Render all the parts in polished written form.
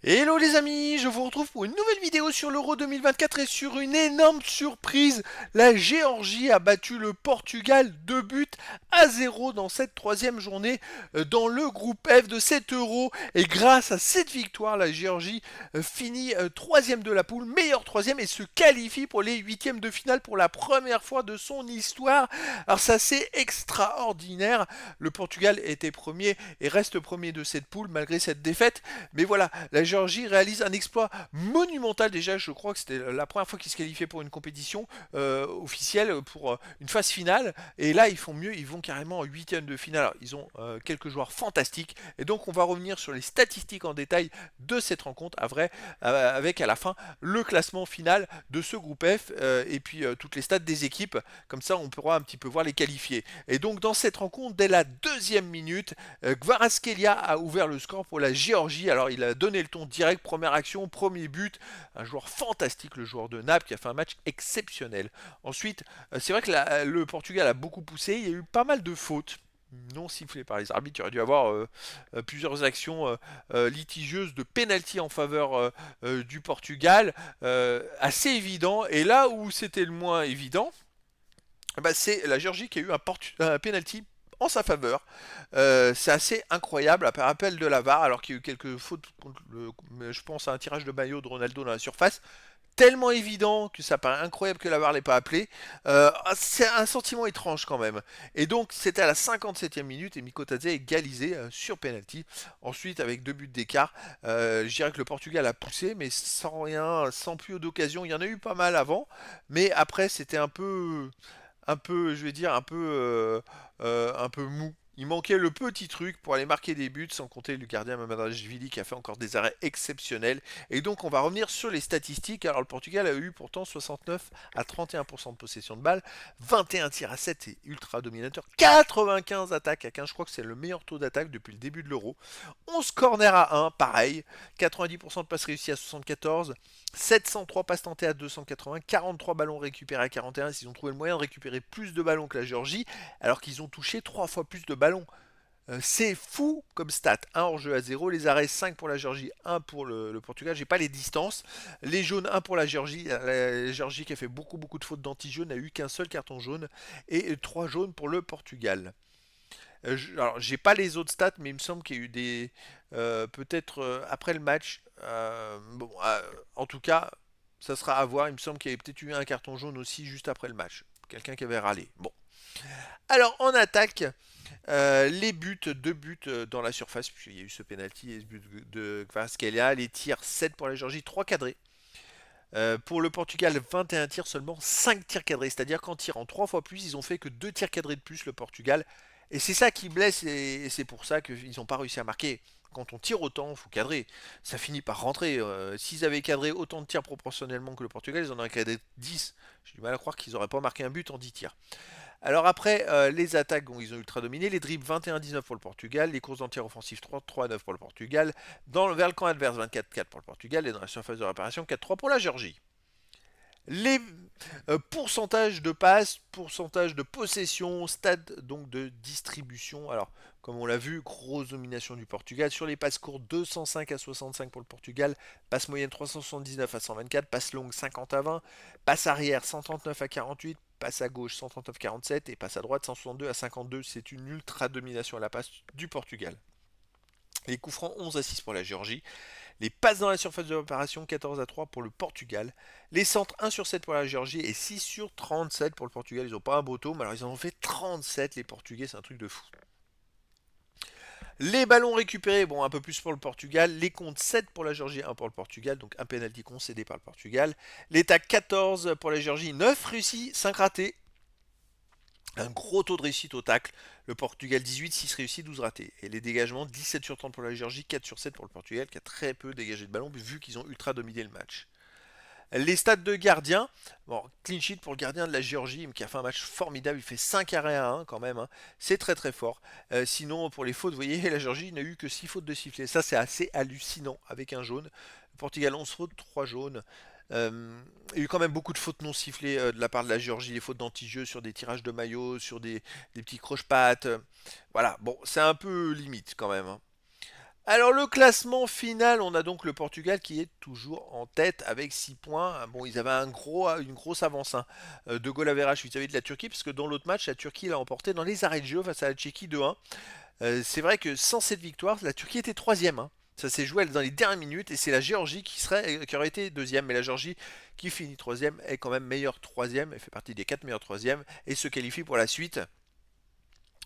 Hello les amis, je vous retrouve pour une nouvelle vidéo sur l'Euro 2024 et sur une énorme surprise. La Géorgie a battu le Portugal 2 buts à 0 dans cette troisième journée dans le groupe F de cet Euro. Et grâce à cette victoire, la Géorgie finit troisième de la poule, meilleur troisième et se qualifie pour les huitièmes de finale pour la première fois de son histoire. Alors ça c'est extraordinaire. Le Portugal était premier et reste premier de cette poule malgré cette défaite. Mais voilà, la Géorgie réalise un exploit monumental déjà. Je crois que c'était la première fois qu'ils se qualifiaient pour une compétition officielle, pour une phase finale. Et là, ils font mieux, ils vont carrément en huitième de finale. Alors, ils ont quelques joueurs fantastiques. Et donc, on va revenir sur les statistiques en détail de cette rencontre, avec à la fin le classement final de ce groupe F et puis toutes les stats des équipes. Comme ça, on pourra un petit peu voir les qualifiés. Et donc, dans cette rencontre, dès la deuxième minute, Kvaratskhelia a ouvert le score pour la Géorgie. Alors il a donné le ton direct, première action, premier but. Un joueur fantastique, le joueur de Naples, qui a fait un match exceptionnel. Ensuite, c'est vrai que le Portugal a beaucoup poussé. Il y a eu pas mal de fautes non sifflées par les arbitres. Il aurait dû avoir plusieurs actions litigieuses de pénalty en faveur du Portugal, assez évident. Et là où c'était le moins évident, bah, c'est la Géorgie qui a eu un penalty en sa faveur. C'est assez incroyable, après appel de la VAR, alors qu'il y a eu quelques fautes contre je pense à un tirage de maillot de Ronaldo dans la surface. Tellement évident que ça paraît incroyable que la VAR l'ait pas appelé. C'est un sentiment étrange quand même. Et donc c'était à la 57e minute et Mikotadze a égalisé sur penalty. Ensuite avec deux buts d'écart, je dirais que le Portugal a poussé mais sans rien, sans plus d'occasion. Il y en a eu pas mal avant, mais après c'était un peu, je vais dire, un peu mou. Il manquait le petit truc pour aller marquer des buts, sans compter le gardien Mamardashvili qui a fait encore des arrêts exceptionnels. Et donc on va revenir sur les statistiques. Alors le Portugal a eu pourtant 69 à 31% de possession de balle, 21 tirs à 7 et ultra dominateur, 95 attaques à 15, je crois que c'est le meilleur taux d'attaque depuis le début de l'Euro. 11 corners à 1, pareil, 90% de passes réussies à 74, 703 passes tentées à 280, 43 ballons récupérés à 41. Ils ont trouvé le moyen de récupérer plus de ballons que la Géorgie, alors qu'ils ont touché 3 fois plus de ballons. C'est fou comme stat. 1 hors-jeu à 0, les arrêts 5 pour la Géorgie, 1 pour le Portugal. J'ai pas les distances. Les jaunes 1 pour la Géorgie. La Géorgie qui a fait beaucoup de fautes d'anti-jeu n'a eu qu'un seul carton jaune et 3 jaunes pour le Portugal. Alors, j'ai pas les autres stats, mais il me semble qu'il y a eu des. Peut-être après le match. Bon, en tout cas, ça sera à voir. Il me semble qu'il y avait peut-être eu un carton jaune aussi juste après le match. Quelqu'un qui avait râlé. Bon. Alors, en attaque, les buts, deux buts dans la surface, puisqu'il y a eu ce penalty et ce but de Kvaratskhelia. Les tirs, 7 pour la Géorgie, 3 cadrés. Pour le Portugal, 21 tirs seulement, 5 tirs cadrés. C'est-à-dire qu'en tirant 3 fois plus, ils ont fait que 2 tirs cadrés de plus, le Portugal. Et c'est ça qui blesse, et c'est pour ça qu'ils n'ont pas réussi à marquer. Quand on tire autant, il faut cadrer. Ça finit par rentrer. S'ils avaient cadré autant de tirs proportionnellement que le Portugal, ils en auraient cadré 10. J'ai du mal à croire qu'ils n'auraient pas marqué un but en 10 tirs. Alors après, les attaques, bon, ils ont ultra dominé. Les dribbles 21-19 pour le Portugal. Les courses d'entière offensives 3-9 pour le Portugal. Vers le camp adverse 24-4 pour le Portugal. Et dans la surface de réparation 4-3 pour la Géorgie. Les pourcentages de passes, pourcentage de possession, stade donc de distribution. Alors, comme on l'a vu, grosse domination du Portugal. Sur les passes courtes, 205 à 65 pour le Portugal. Passe moyenne 379 à 124. Passe longue 50 à 20. Passe arrière 139 à 48. Passe à gauche 139 à 47. Et passe à droite 162 à 52. C'est une ultra domination à la passe du Portugal. Les coups francs 11 à 6 pour la Géorgie. Les passes dans la surface de réparation 14 à 3 pour le Portugal. Les centres 1 sur 7 pour la Géorgie et 6 sur 37 pour le Portugal. Ils n'ont pas un beau taux, mais alors ils en ont fait 37 les Portugais, c'est un truc de fou. Les ballons récupérés, bon un peu plus pour le Portugal. Les comptes 7 pour la Géorgie, 1 pour le Portugal, donc un penalty concédé par le Portugal. Les tacs 14 pour la Géorgie, 9 réussis, 5 ratés. Un gros taux de réussite au tacle. Le Portugal 18, 6 réussis, 12 ratés. Et les dégagements 17 sur 30 pour la Géorgie, 4 sur 7 pour le Portugal qui a très peu dégagé de ballon vu qu'ils ont ultra dominé le match. Les stats de gardien, bon, clean sheet pour le gardien de la Géorgie qui a fait un match formidable, il fait 5 arrêts à 1 quand même, hein. C'est très fort. Sinon pour les fautes, vous voyez, la Géorgie n'a eu que 6 fautes de sifflet, ça c'est assez hallucinant avec un jaune. Le Portugal 11 fautes, 3 jaunes. Il y a eu quand même beaucoup de fautes non sifflées de la part de la Géorgie, des fautes d'anti-jeu sur des tirages de maillot, sur des petits croche-pattes. Voilà, bon, c'est un peu limite quand même, hein. Alors le classement final, on a donc le Portugal qui est toujours en tête avec 6 points. Bon, ils avaient une grosse avance de goal average vis-à-vis de la Turquie, parce que dans l'autre match, la Turquie l'a emporté dans les arrêts de jeu face à la Tchéquie 2-1. C'est vrai que sans cette victoire, la Turquie était troisième, hein. Ça s'est joué dans les dernières minutes et c'est la Géorgie qui aurait été deuxième. Mais la Géorgie qui finit troisième est quand même meilleure troisième. Elle fait partie des 4 meilleurs troisièmes et se qualifie pour la suite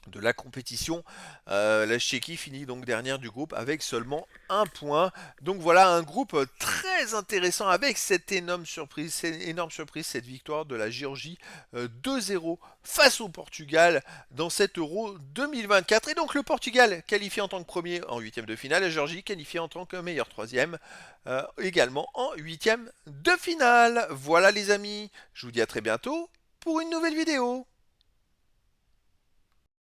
de la compétition. La Tchéquie finit donc dernière du groupe avec seulement un point. Donc voilà un groupe très intéressant avec cette énorme surprise, cette victoire de la Géorgie 2-0 face au Portugal dans cet Euro 2024. Et donc le Portugal qualifié en tant que premier en huitième de finale, la Géorgie qualifiée en tant que meilleur troisième également en huitième de finale. Voilà les amis, je vous dis à très bientôt pour une nouvelle vidéo.